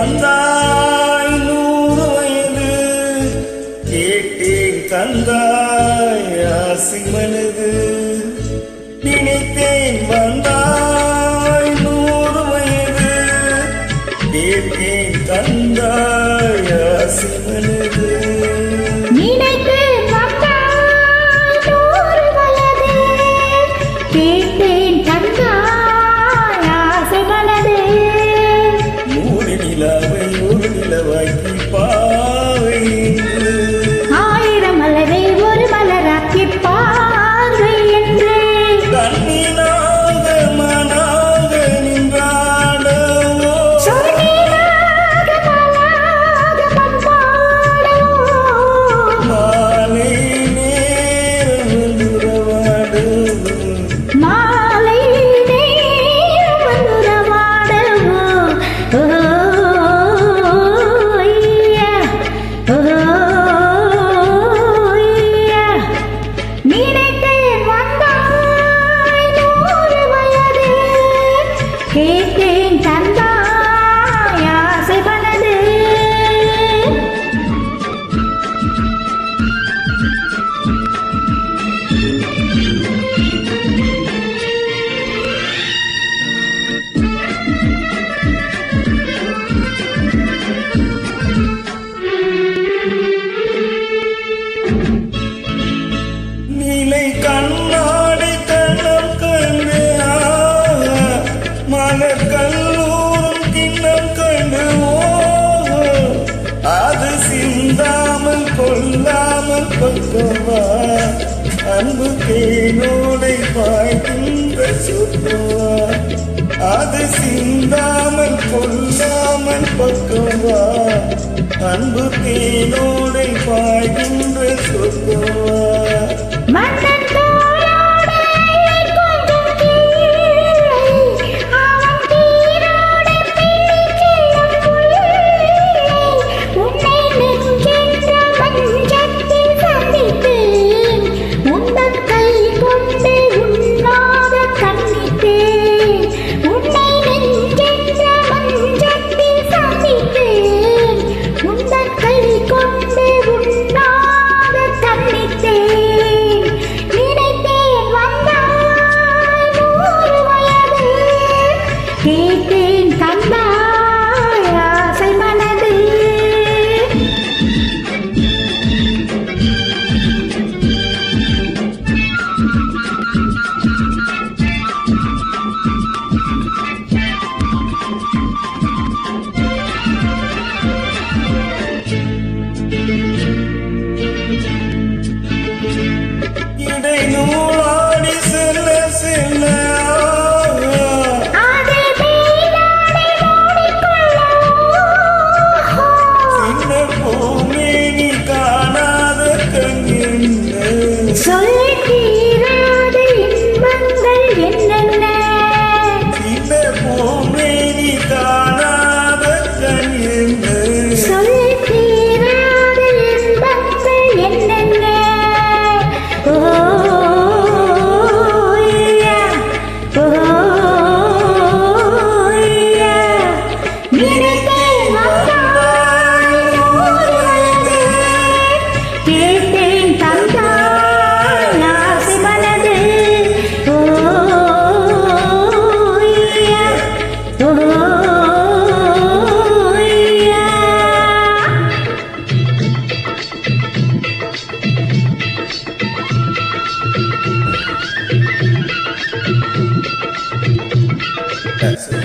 வந்தாய் 100 வயது கேட்டேன் தந்தாய் ஆசை மனது நினைத்தேன் வந்தாய் 100 வயது கேட்டேன் தந்தாய் ஆசை மனது ஒரு நிலவாக்கி பாவை 1000 மலரை ஒரு மலராக்கி பாவை என்று கண்ணினாக மனாக நின்றாடவோ சொர்ணீனாக மலாக பண்பாடவோ மாலை நேரம் வந்துறவாடவோ மாலை நேரம் வந்துறவாடவோ கேட்டேன் தந்தாய் ஆசை மனது நீலை கண்ணாடி கண்ணம் கண்டு மலர் கல்லூரும் கிண்ணம் கண்டு அது சிந்தாமல் கொல்லாமல் பக்கவா அன்பு தேனோடை பாய்கின்ற சொத்தவா அது சிந்தாமல் கொல்லாமல் பக்கவா அன்பு தேனோடை பாய்கின்ற சொத்தவா மன்னன் தோளோடு கொஞ்சம் கீழே அவன் தீரோடு பிடிக்கிற புள்ளை உன்னை நெஞ்சென்ற மஞ்சத்தில் சந்தித்தேன் உந்தன் கை கொண்டு உண்ணாத கண்ணித்தேன் உன்னை நெஞ்சென்ற மஞ்சத்தில் சந்தித்தேன் உந்தன் கை கொண்டு உண்ணாத கண்ணித்தேன் கேட்டேன் தந்தாய் ஆசை மனது இடை நூலாடி செல்ல செல்ல சொல் தீராத இன்பங்கள் என்னென்ன இந்த பூமேனி காணாத கண் என்ன சொல் தீராத இன்பங்கள் என்னென்ன கேட்டேன் தந்தாய் ஆசை மனது That's it.